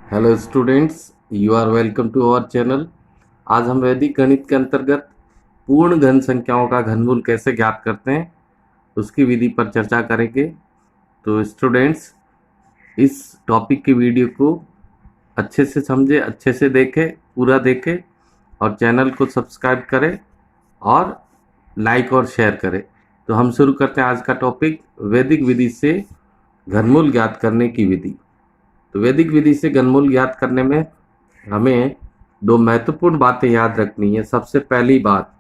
Hello students, you are welcome to our channel. आज हम वैदिक गणित के अंतर्गत पूर्ण घन संख्याओं का घनमूल कैसे ज्ञात करते हैं उसकी विधि पर चर्चा करेंगे। तो स्टूडेंट्स, इस टॉपिक की वीडियो को अच्छे से समझे, अच्छे से देखें, पूरा देखें और चैनल को सब्सक्राइब करें और लाइक और शेयर करें। तो हम शुरू करते हैं आज का टॉपिक, वैदिक विधि से घनमूल ज्ञात करने की विधि। तो वैदिक विधि से घनमूल ज्ञात करने में हमें दो महत्वपूर्ण बातें याद रखनी है। सबसे पहली बात,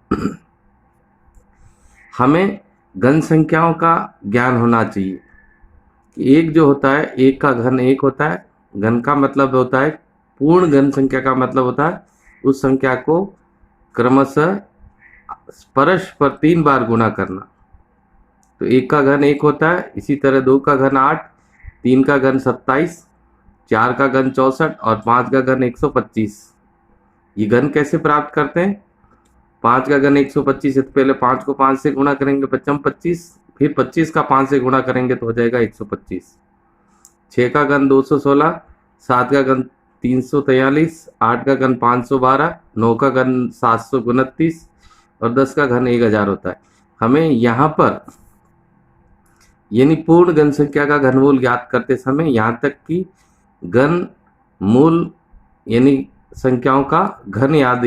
हमें घन संख्याओं का ज्ञान होना चाहिए कि एक जो होता है, एक का घन एक होता है। घन का मतलब होता है, पूर्ण घन संख्या का मतलब होता है उस संख्या को क्रमशः परस्पर 3 बार गुणा करना। तो एक का घन एक होता है, इसी तरह दो का घन 8, तीन का घन 27, चार का घन 64 और पांच का घन 125। ये घन कैसे प्राप्त करते हैं? 5 का घन 125 है तो पहले 5 को 5 से गुणा करेंगे, बच्चम 25, फिर 25 का 5 से गुणा करेंगे तो हो जाएगा 125। 6 का घन 216, 7 का घन 343, 8 का घन 512, 9 का घन 729 और 10 का घन 1000 होता है। हमें यहाँ पर यानी पूर्ण घन संख्या का घनमूल ज्ञात करते समय यहाँ तक कि घन मूल यानी संख्याओं का घन याद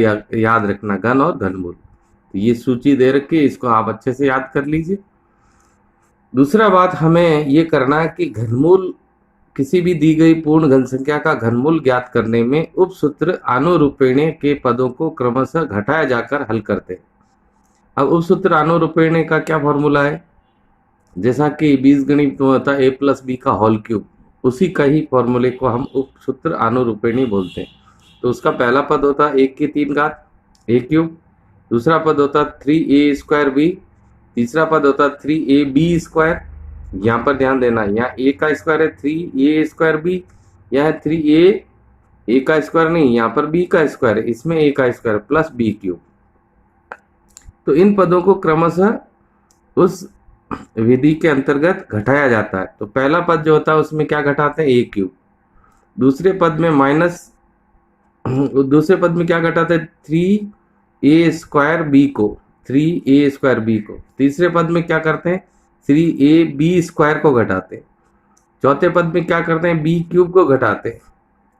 रखना, घन और घनमूल। तो ये सूची दे रखी है, इसको आप अच्छे से याद कर लीजिए। दूसरा बात हमें ये करना है कि घनमूल, किसी भी दी गई पूर्ण घन संख्या का घनमूल ज्ञात करने में उपसूत्र अनुरूपणीय के पदों को क्रमशः घटाया जाकर हल करते हैं। अब उपसूत्र अनुरूपणीय का क्या फॉर्मूला है? जैसा कि बीजगणित में होता है a+b का होल क्यूब, उसी का ही फॉर्मूले को हम उपसूत्र अनुरूपणी बोलते हैं। तो उसका पहला पद होता है 1 की 3 घात a क्यूब, दूसरा पद होता है 3a²b, तीसरा पद होता है 3ab²। यहाँ पर ध्यान देना, यहाँ a का स्क्वायर है 3a²b, यह है 3a, a का स्क्वायर नहीं, यहाँ पर b का स्क्वायर है, इसमें a का स्क्वायर प्लस b क्यूब। तो इन पदों को क्रमशः उस विधि के अंतर्गत घटाया जाता है। तो पहला पद जो होता है उसमें क्या घटाते हैं? a cube. दूसरे पद में दूसरे पद में क्या घटाते हैं? 3a² b को, 3a² b को। तीसरे पद में क्या करते हैं? 3ab² को घटाते हैं। चौथे पद में क्या करते हैं? b क्यूब को घटाते हैं,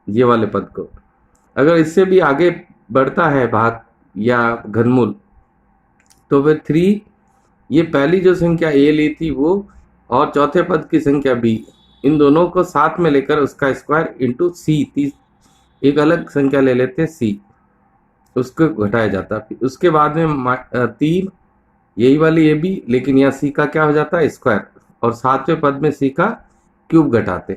ये वाले पद को। अगर इससे भी आगे बढ़ता है भाग या घनमूल, तो फिर 3, ये पहली जो संख्या a ली थी वो, और चौथे पद की संख्या b, इन दोनों को साथ में लेकर उसका स्क्वायर इंटू c, एक अलग संख्या ले लेते हैं c, उसको घटाया जाता है। उसके बाद में 3, यही वाली a b, लेकिन यहाँ c का क्या हो जाता है? स्क्वायर, और सातवें पद में c का क्यूब घटाते।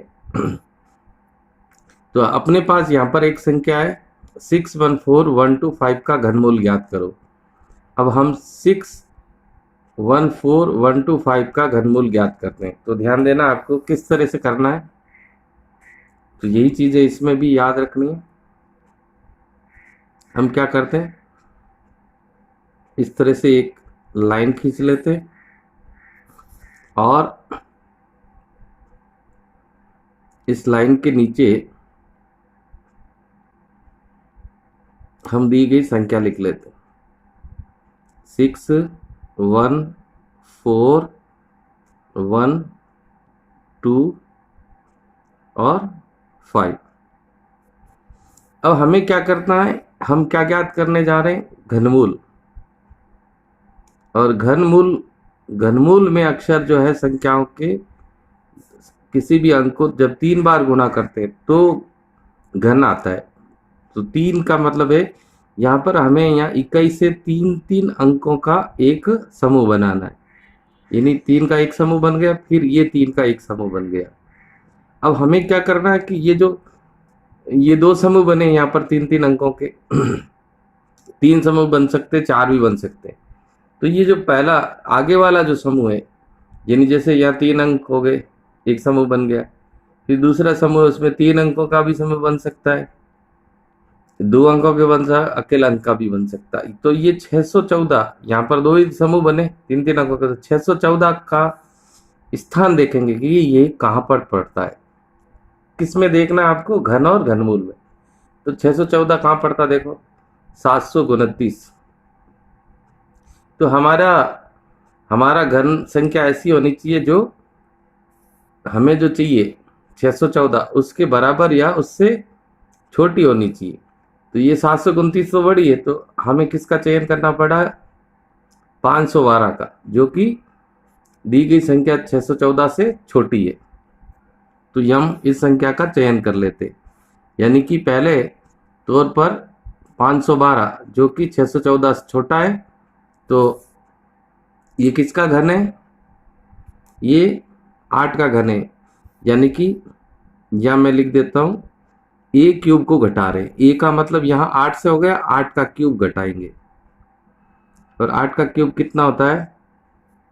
तो अपने पास यहाँ पर एक संख्या है 614125 का घनमूल ज्ञात करो। अब हम 614125 का घनमूल ज्ञात करते हैं। तो ध्यान देना आपको किस तरह से करना है, तो यही चीजें इसमें भी याद रखनी है। हम क्या करते हैं, इस तरह से एक लाइन खींच लेते हैं और इस लाइन के नीचे हम दी गई संख्या लिख लेते हैं 6 1 4 1 2 और 5। अब हमें क्या करना है, हम क्या ज्ञात करने जा रहे हैं? घनमूल। और घनमूल में अक्षर जो है संख्याओं के किसी भी अंक को जब 3 बार गुणा करते हैं तो घन आता है। तो 3 का मतलब है यहाँ पर हमें यहाँ 21 से 3 अंकों का एक समूह बनाना है, यानी 3 का एक समूह बन गया, फिर ये 3 का एक समूह बन गया। अब हमें क्या करना है कि ये दो समूह बने यहाँ पर 3 अंकों के 3 समूह बन सकते, 4 भी बन सकते हैं। तो ये जो पहला आगे वाला जो समूह है, यानी जैसे यहाँ 3 अंक हो गए, एक समूह बन गया, फिर दूसरा समूह उसमें 3 अंकों का भी समूह बन सकता है, 2 अंकों के बन सकता है, अकेला अंक का भी बन सकता है। तो ये 614, यहाँ पर 2 ही समूह बने 3 अंकों के, तो 614 का स्थान देखेंगे कि ये कहाँ पर पड़ता है। किस में देखना है आपको? घन और घनमूल में। तो 614 कहाँ पड़ता देखो? 729। तो हमारा हमारा घन संख्या ऐसी होनी चाहिए जो हमें जो चाहिए 614 उसके बराबर या उससे छोटी होनी चाहिए। तो ये 729 तो बड़ी है, तो हमें किसका चयन करना पड़ा? 512 का, जो कि दी गई संख्या 614 से छोटी है। तो हम इस संख्या का चयन कर लेते, यानी कि पहले तौर पर 512 जो कि 614 से छोटा है। तो ये किसका घन है? ये 8 का घन है, यानी कि या मैं लिख देता हूं ए क्यूब को घटा रहे। ए का मतलब यहाँ 8 से हो गया, 8 का क्यूब घटाएंगे, और 8 का क्यूब कितना होता है?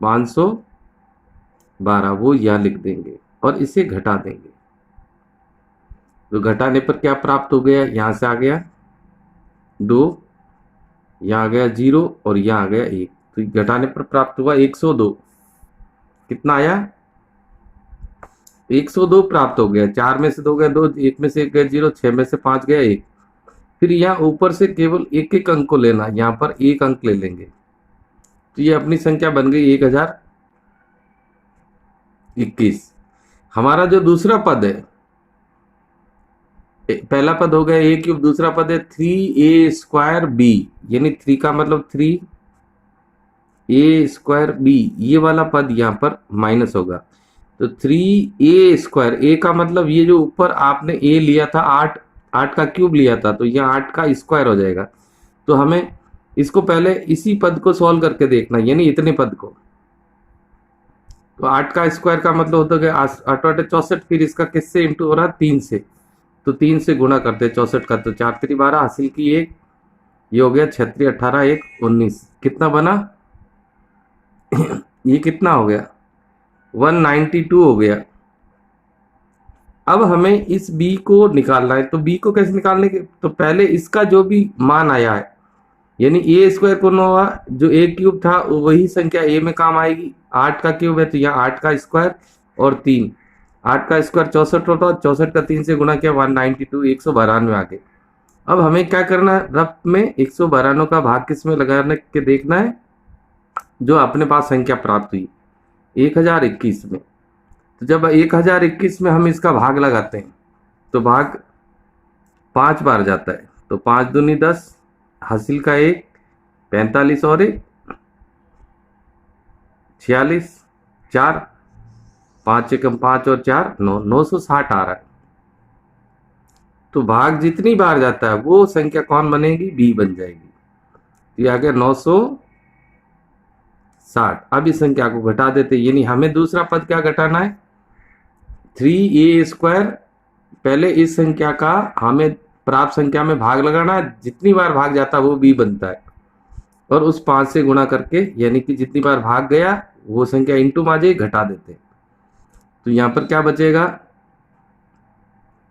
512, वो यहाँ लिख देंगे और इसे घटा देंगे। तो घटाने पर क्या प्राप्त हो गया? यहाँ से आ गया 2, यहाँ आ गया 0 और यहाँ आ गया 1। तो घटाने पर प्राप्त हुआ 102। कितना आया? 102 प्राप्त हो गया। 4 में से 2 गया 2, 1 में से 1 गया 0, 6 में से 5 गया 1। फिर यहाँ ऊपर से केवल एक एक अंक को लेना, यहाँ पर एक अंक ले लेंगे। तो ये अपनी संख्या बन गई 1021। हमारा जो दूसरा पद है, पहला पद हो गया ए क्यूब, दूसरा पद है 3a² b, यानी 3 का मतलब 3a² b। ये वाला पद यहाँ पर माइनस होगा। तो 3a², ए का मतलब ये जो ऊपर आपने ए लिया था 8, 8 का क्यूब लिया था, तो यह 8 का स्क्वायर हो जाएगा। तो हमें इसको पहले इसी पद को सॉल्व करके देखना, यानी इतने पद को। तो 8 का स्क्वायर का मतलब होता है 8 8 64, फिर इसका किससे इंटू हो रहा है? 3 से। तो 3 से गुणा करते 64 का, तो 4 3 12 हासिल की 1, ये हो गया 36 18 1 19। कितना बना? ये कितना हो गया? 192 हो गया। अब हमें इस b को निकालना है। तो b को कैसे निकालने के? तो पहले इसका जो भी मान आया है, यानी a² को हुआ, जो a क्यूब था वही संख्या a में काम आएगी। 8 का क्यूब है तो यहाँ 8 का स्क्वायर और 3, 8 का स्क्वायर 64 होता, 64 का 3 से गुणा किया 192, 192 आ गए। अब हमें क्या करना है? रफ में 192 का भाग किस में लगाने के देखना है? जो अपने पास संख्या प्राप्त हुई 1021 में। तो जब 1021 में हम इसका भाग लगाते हैं तो भाग 5 बार जाता है। तो 5 दूनी 10, हासिल का 1 45 और 1 46, 4 5 एकम 5 और 4 9, 960 आ रहा है। तो भाग जितनी बार जाता है वो संख्या कौन बनेगी? b बन जाएगी। तो ये आ गया 960। अब इस संख्या को घटा देते, यानी हमें दूसरा पद क्या घटाना है? 3a²। पहले इस संख्या का हमें प्राप्त संख्या में भाग लगाना है, जितनी बार भाग जाता है वो b बनता है, और उस 5 से गुणा करके, यानी कि जितनी बार भाग गया वो संख्या इंटू में आ जाए, घटा देते। तो यहां पर क्या बचेगा?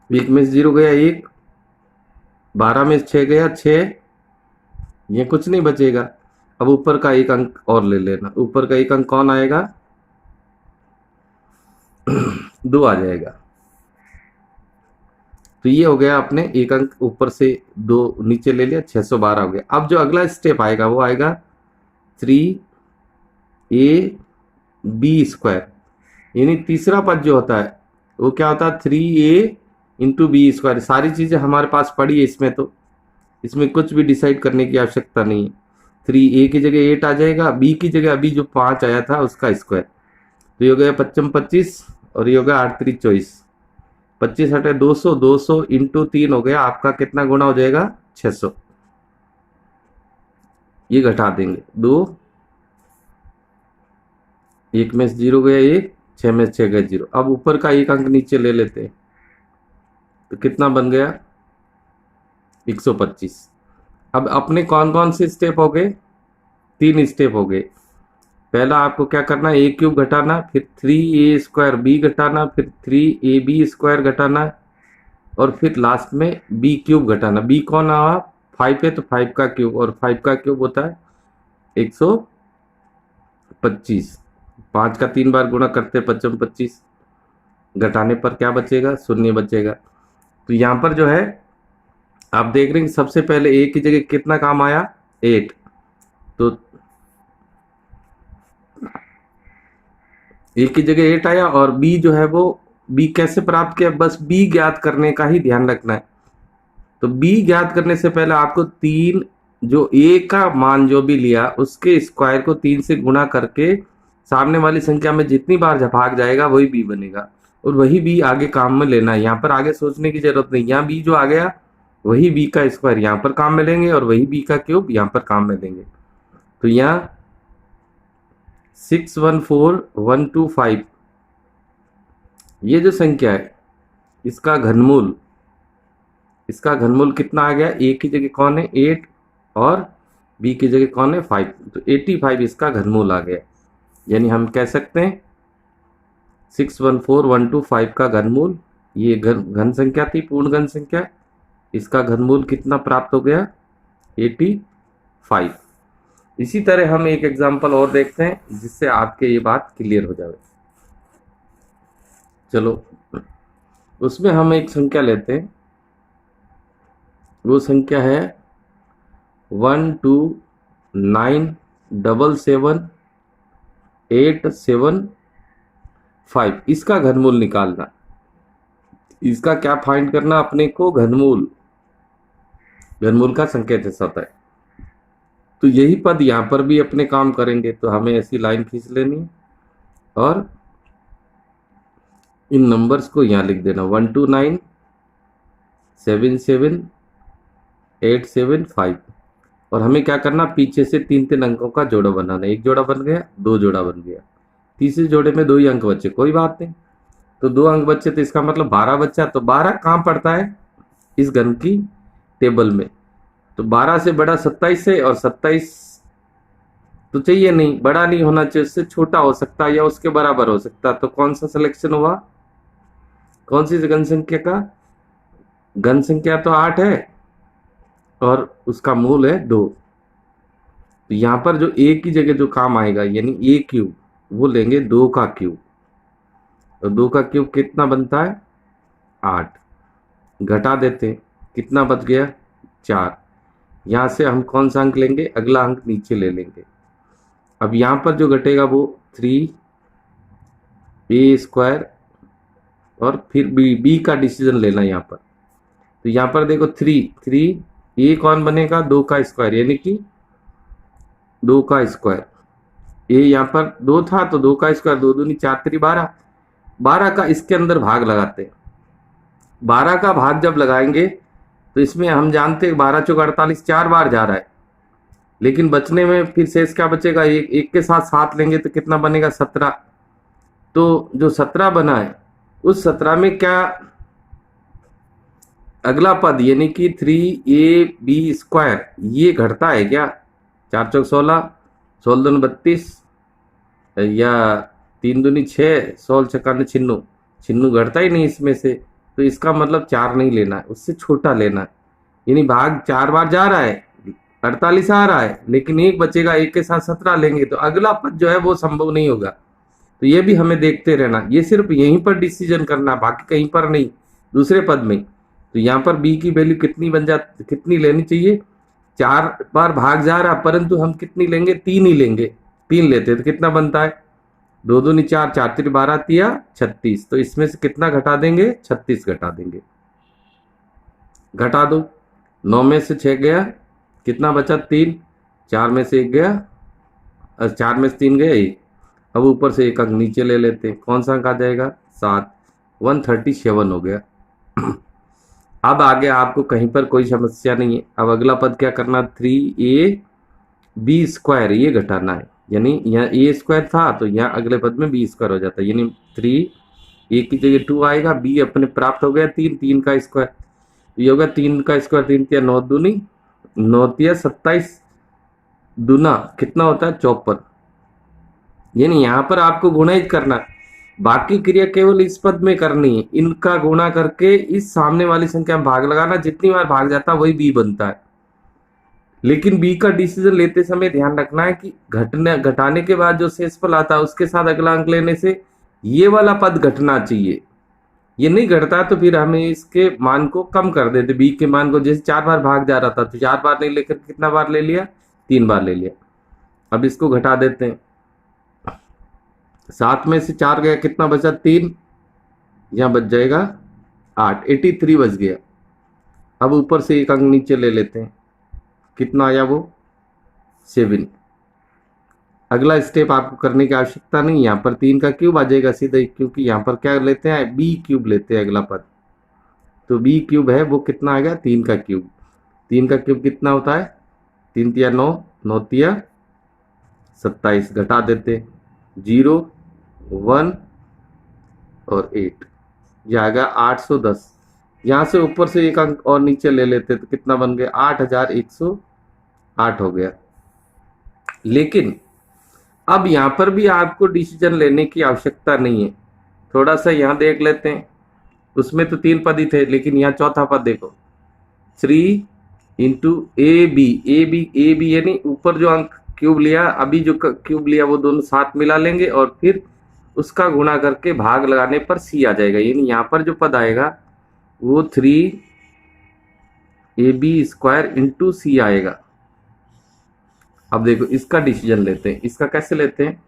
1 में से 0 गया 1, 12 में से 6 गया 6, ये कुछ नहीं बचेगा। अब ऊपर का एक अंक और ले लेना। ऊपर का एक अंक कौन आएगा? 2 आ जाएगा। तो ये हो गया, अपने एक अंक ऊपर से 2 नीचे ले लिया, 612 हो गया। अब जो अगला स्टेप आएगा वो आएगा 3ab², यानी तीसरा पद जो होता है वो क्या होता है? 3a into b²। सारी चीजें हमारे पास पड़ी है इसमें, तो इसमें कुछ भी डिसाइड करने की आवश्यकता नहीं है। 3a की जगह 8 आ जाएगा, b की जगह अभी जो 5 आया था उसका स्क्वायर। तो ये हो गया 55 25 और ये हो गया 8 3 24, 25 हटे 200, 200 इंटू 3 हो गया आपका, कितना गुना हो जाएगा? 600। ये घटा देंगे 2, 1 में से 0 गया 1, 6 में से 6 गया 0। अब ऊपर का एक अंक नीचे ले लेते हैं, तो कितना बन गया? 125। अब अपने कौन कौन से स्टेप हो गए? 3 स्टेप हो गए। पहला आपको क्या करना है? a³ घटाना, फिर 3a² b घटाना, फिर 3ab² घटाना, और फिर लास्ट में b³ घटाना। b कौन आया? 5 है, तो 5 का क्यूब, और 5 का क्यूब होता है 125। 5 का 3 बार गुणा करते 55 25, घटाने पर क्या बचेगा, शून्य बचेगा। तो यहाँ पर जो है आप देख रहे हैं कि सबसे पहले ए की जगह कितना काम आया, 8। तो ए की जगह 8 आया, और बी जो है वो बी कैसे प्राप्त किया, बस बी ज्ञात करने का ही ध्यान रखना है। तो बी ज्ञात करने से पहले आपको 3, जो ए का मान जो भी लिया उसके स्क्वायर को 3 से गुणा करके सामने वाली संख्या में जितनी बार भाग जाएगा वही बी बनेगा, और वही बी आगे काम में लेना है। यहाँ पर आगे सोचने की जरूरत नहीं, यहाँ बी जो आ गया वही बी का स्क्वायर यहाँ पर काम में लेंगे, और वही बी का क्यूब यहाँ पर काम में लेंगे। तो यहाँ 614125 ये जो संख्या है इसका घनमूल, कितना आ गया, ए की जगह कौन है 8 और बी की जगह कौन है 5, तो 85 इसका घनमूल आ गया। यानी हम कह सकते हैं 614125 का घनमूल, ये घन संख्या थी, पूर्ण घन संख्या, इसका घनमूल कितना प्राप्त हो गया, 85। इसी तरह हम एक एग्जांपल और देखते हैं जिससे आपके ये बात क्लियर हो जाए। चलो उसमें हम एक संख्या लेते हैं, वो संख्या है 129777875। इसका घनमूल निकालना, इसका क्या फाइंड करना अपने को, घनमूल का संकेत ऐसा होता है। तो यही पद यहां पर भी अपने काम करेंगे, तो हमें ऐसी लाइन खींच लेनी है और इन नंबर्स को यहां लिख देना, 129777875। और हमें क्या करना, पीछे से 3 अंकों का जोड़ा बनाना। एक जोड़ा बन गया, 2 जोड़ा बन गया, तीसरे जोड़े में 2 ही अंक बचे, कोई बात नहीं। तो 2 अंक बचे, तो इसका मतलब 12 बचा। तो 12 कहाँ पड़ता है इस घन की टेबल में, तो 12 से बड़ा 27 है, और 27 तो चाहिए नहीं, बड़ा नहीं होना चाहिए, उससे छोटा हो सकता है या उसके बराबर हो सकता है। तो कौन सा सिलेक्शन हुआ, कौन सी घन संख्या का, घन संख्या तो 8 है और उसका मूल है 2। तो यहां पर जो ए की जगह जो काम आएगा यानी ए क्यूब, वो लेंगे 2 का क्यूब, और 2 का क्यूब कितना बनता है 8। घटा देते हैं, कितना बच गया 4। यहां से हम कौन सा अंक लेंगे, अगला अंक नीचे ले लेंगे। अब यहां पर जो घटेगा वो 3a² और फिर बी का डिसीजन लेना यहाँ पर। तो यहाँ पर देखो 3 ए कौन बनेगा, 2 का स्क्वायर, यानी कि 2 का स्क्वायर। ए यहाँ पर 2 था तो 2 का स्क्वायर, 2 दूनी 4 3 12। 12 का इसके अंदर भाग लगाते हैं। 12 का भाग जब लगाएंगे तो इसमें हम जानते हैं 12 चौक 48 4 बार जा रहा है, लेकिन बचने में फिर शेष क्या बचेगा, एक के साथ 7 लेंगे तो कितना बनेगा 17। तो जो 17 बना है उस 17 में क्या अगला पद यानी कि 3ab² ये घटता है क्या, 4 चौक 16, 16 दूनी 32, या 3 दूनी 6, 16 छक्का छिन्नू, छिन्नू घटता ही नहीं इसमें से। तो इसका मतलब 4 नहीं लेना है, उससे छोटा लेना है। यानी भाग 4 बार जा रहा है, 48 आ रहा है, लेकिन एक बचेगा, एक के साथ 17 लेंगे तो अगला पद जो है वो संभव नहीं होगा। तो ये भी हमें देखते रहना, ये सिर्फ यहीं पर डिसीजन करना, बाकी कहीं पर नहीं, दूसरे पद में। तो यहाँ पर बी की वैल्यू कितनी लेनी चाहिए, 4 बार भाग जा रहा, परंतु हम कितनी लेंगे, 3 ही लेंगे। 3 लेते तो कितना बनता है, 2 दूनी 4, 4 3 12 तिया 36। तो इसमें से कितना घटा देंगे, 36 घटा देंगे। घटा दो, 9 में से 6 गया, कितना बचा 3, 4 में से 1 गया, 4 में से 3 गया 1। अब ऊपर से एक अंक नीचे ले लेते हैं, कौन सा अंक आ जाएगा 7, 137 हो गया। अब आगे आपको कहीं पर कोई समस्या नहीं है। अब अगला पद क्या करना, 3ab² ये घटाना है, यानी यहाँ a² था तो यहाँ अगले पद में b² हो जाता है, यानी 3 a की जगह 2 आएगा, b अपने प्राप्त हो गया 3, 3 का स्क्वायर, ये होगा 3 का स्क्वायर, 3 तिया 9 दूनी 9 तिया 27, दूना कितना होता है 54। यानी यहाँ पर आपको गुणा ही करना, बाकी क्रिया केवल इस पद में करनी है, इनका गुणा करके इस सामने वाली संख्या में भाग लगाना, जितनी बार भाग जाता है वही बी बनता है। लेकिन बी का डिसीजन लेते समय ध्यान रखना है कि घटाने के बाद जो शेषफल आता है उसके साथ अगला अंक लेने से ये वाला पद घटना चाहिए, ये नहीं घटता तो फिर हमें इसके मान को कम कर देते, बी के मान को। जैसे 4 बार भाग जा रहा था तो 4 बार नहीं लेकर कितना बार ले लिया, 3 बार ले लिया। अब इसको घटा देते हैं, 7 में से 4 गया, कितना बचा, 3, यहाँ बच जाएगा 8, 83 बच गया। अब ऊपर से एक अंक नीचे ले लेते हैं, कितना आया वो, 7। अगला स्टेप आपको करने की आवश्यकता नहीं, यहाँ पर 3 का क्यूब आ जाएगा सीधा ही, क्योंकि यहाँ पर क्या लेते हैं, बी क्यूब लेते हैं अगला पद। तो बी क्यूब है वो कितना आ गया, 3 का क्यूब। 3 का क्यूब कितना होता है, 3 तिया 9, 9 तिया 27, घटा देते, 0, 1 और 8, ये आ गया 810। यहाँ से ऊपर से एक अंक और नीचे ले लेते तो कितना बन गया, 8108 हो गया। लेकिन अब यहाँ पर भी आपको डिसीजन लेने की आवश्यकता नहीं है। थोड़ा सा यहाँ देख लेते हैं, उसमें तो 3 पद ही थे, लेकिन यहाँ चौथा पद देखो, 3 इंटू ए बी यानी ऊपर जो अंक क्यूब लिया, अभी जो क्यूब लिया वो दोनों साथ मिला लेंगे और फिर उसका गुणा करके भाग लगाने पर सी आ जाएगा। यानी यहाँ पर जो पद आएगा वो 3ab² इंटू सी आएगा। अब देखो इसका डिसीजन लेते हैं, इसका कैसे लेते हैं,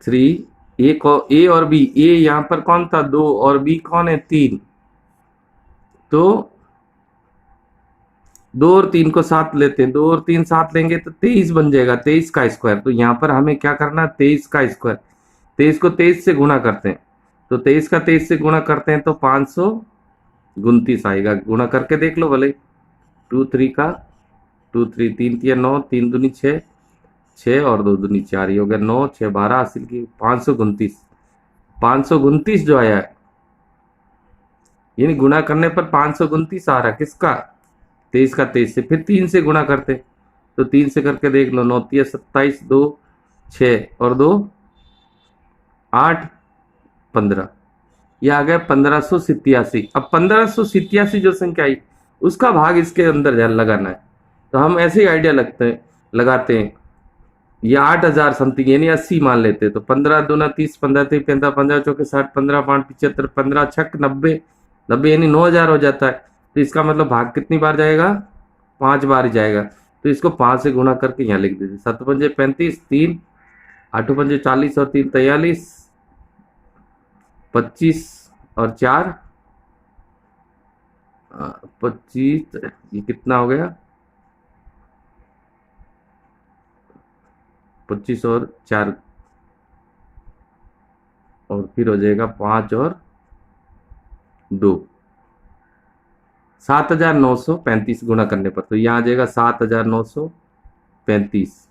3 ए और बी, ए यहाँ पर कौन था, 2, और बी कौन है, 3। तो 2 और 3 को साथ लेते हैं, 2 और 3 साथ लेंगे तो 23 बन जाएगा, 23 का स्क्वायर। तो यहाँ पर हमें क्या करना, 23 का स्क्वायर, 23 को 23 से गुणा करते हैं, तो 23 का 23 से गुणा करते हैं तो 529 आएगा। गुणा करके देख लो भले, 2 3 का 2 3, 3 तिया 9, 3 दूनी 6, 6 और 2 दूनी 4, ये हो गया 9 6 12, हासिल की 529। 529 जो आया है, यानी गुणा करने पर 529 आ रहा, किसका, 23 का 23 से। फिर 3 से गुणा करते तो 3 से करके देख लो, 9 तिया 27, 2 6 और 2 8 15, ये आ गया 1587। अब 1587 जो संख्या आई उसका भाग इसके अंदर लगाना है। तो हम ऐसे ही आइडिया लगाते हैं, ये 8000 समथिंग यानी 80 मान लेते हैं। तो 15 दूना 30, 15 3 15, 15 चौके 60, 15 5 75, 15 छक 90, 90 यानी 9000 हो जाता है। तो इसका मतलब भाग कितनी बार जाएगा, 5 बार ही जाएगा। तो इसको 5 से गुणा करके यहाँ लिख दीजिए, 7 पंजे 35, 3 8 पंजे 40 और 3 43, 25 और 4 25, ये कितना हो गया, 25 और 4 और फिर हो जाएगा 5 और 2, 7935 गुणा करने पर। तो यहाँ आ जाएगा 7935।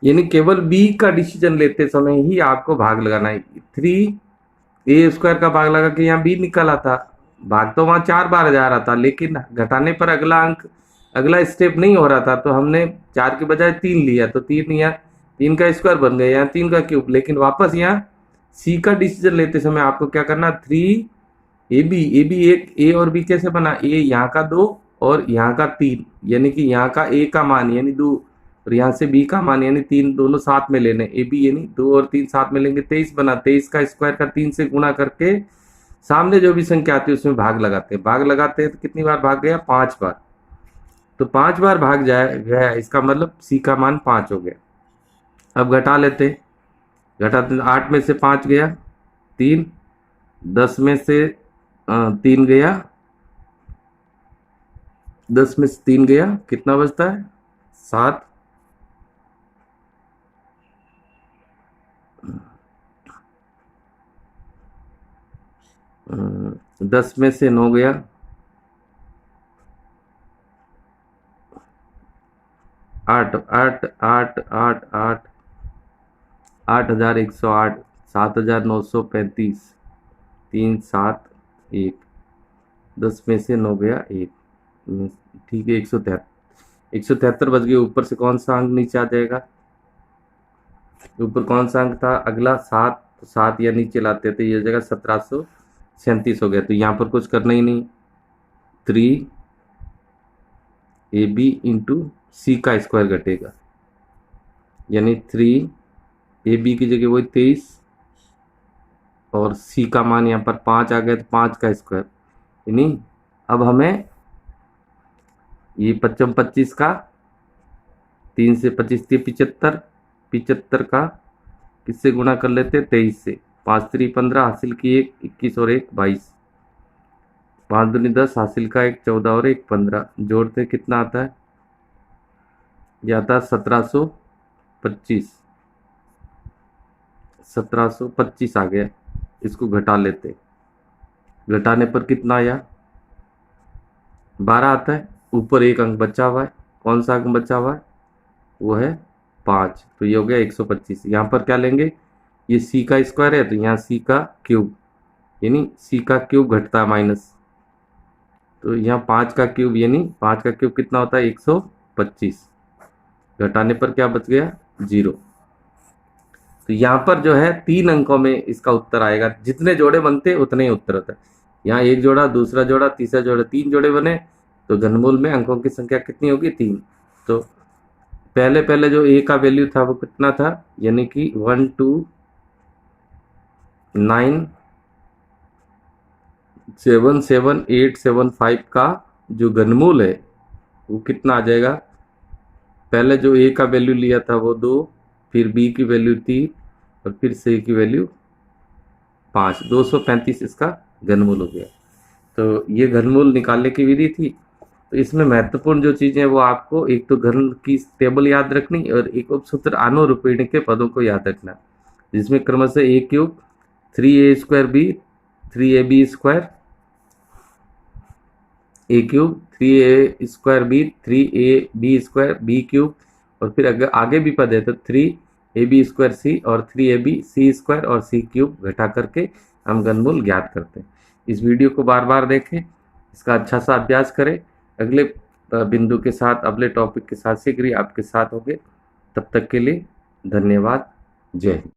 यानी केवल बी का डिसीजन लेते समय ही आपको भाग लगाना है। 3a² का भाग लगा के यहाँ बी निकला था, भाग तो वहां 4 बार जा रहा था, लेकिन घटाने पर अगला अंक, अगला स्टेप नहीं हो रहा था, तो हमने 4 के बजाय 3 लिया। तो 3 यहाँ 3 का स्क्वायर बन गया, यहाँ 3 का क्यूब। लेकिन वापस यहाँ सी का डिसीजन लेते समय आपको क्या करना, 3ab, एक ए और बी कैसे बना, ए यहाँ का 2 और यहाँ का 3, यानी कि यहाँ का ए का मान यानी 2 और यहाँ से बी का मान यानी 3, दोनों साथ में लेने, ए बी यानी 2 और 3 साथ में लेंगे, 23 बना। 23 का स्क्वायर का 3 से गुणा करके सामने जो भी संख्या आती है उसमें भाग लगाते हैं। भाग लगाते हैं तो कितनी बार भाग गया, 5 बार। तो 5 बार भाग गया, इसका मतलब सी का मान 5 हो गया। अब घटा लेते हैं, घटाते 8 में से 5 गया 3, 10 में से 3 गया, 10 में से 3 गया, कितना बचता है, 7। 10 में से 9 गया, 8 8 8 8 8 8108, 7935, 3 7 1, 10 में से 9 गया 1, ठीक है 173 बच गए। ऊपर से कौन सा अंक नीचे आ जाएगा, ऊपर कौन सा अंक था अगला, 7, तो 7 या नीचे लाते थे, ये जगह 1737 हो गया। तो यहाँ पर कुछ करना ही नहीं, 3ab इंटू सी का स्क्वायर घटेगा, यानी 3ab की जगह वही 23 और सी का मान यहाँ पर 5 आ गया, तो 5 का स्क्वायर, यानी अब हमें ये 55 25 का 3 से 25 थी 75, 75 का किससे गुणा कर लेते 23 से, 5 3 15 हासिल की 1 21 और 1 22, 5 दूनी 10 हासिल का 1 14 और 1 15, जोड़ते कितना आता है, ये आता है 1725, 1725 आ गया। इसको घटा लेते, घटाने पर कितना आया 12 आता है, ऊपर एक अंक बचा हुआ है, कौन सा अंक बचा हुआ है, वो है 5, तो ये हो गया 125। यहाँ पर क्या लेंगे, ये सी का स्क्वायर है तो यहाँ सी का क्यूब, यानी सी का क्यूब घटता है माइनस, तो यहाँ 5 का क्यूब, यानी 5 का क्यूब कितना होता है 125, घटाने पर क्या बच गया 0। तो यहाँ पर जो है 3 अंकों में इसका उत्तर आएगा, जितने जोड़े बनते उतने ही उत्तर होता है। यहाँ एक जोड़ा, दूसरा जोड़ा, तीसरा जोड़ा, 3 जोड़े बने तो घनमूल में अंकों की संख्या कितनी होगी 3। तो पहले पहले जो ए का वैल्यू था वो कितना था, यानी कि 129777875 का जो घनमूल है वो कितना आ जाएगा, पहले जो ए का वैल्यू लिया था वो 2, फिर बी की वैल्यू 3 और फिर सी की वैल्यू 5, 235 इसका घनमूल हो गया। तो ये घनमूल निकालने की विधि थी। तो इसमें महत्वपूर्ण जो चीज़ें हैं वो आपको एक तो घन की टेबल याद रखनी और एक उपसूत्र आनुरूपीण के पदों को याद रखना, जिसमें क्रमशः A cube 3a² B 3ab square, A cube 3a² B 3ab square B cube, और फिर अगर आगे भी पद है तो 3ab² सी और 3ab सी स्क्वायर और सी क्यूब घटा करके हम घनमूल ज्ञात करते हैं। इस वीडियो को बार बार देखें, इसका अच्छा सा अभ्यास करें, अगले बिंदु के साथ, अगले टॉपिक के साथ शीघ्र ही आपके साथ होंगे। तब तक के लिए धन्यवाद, जय हिंद।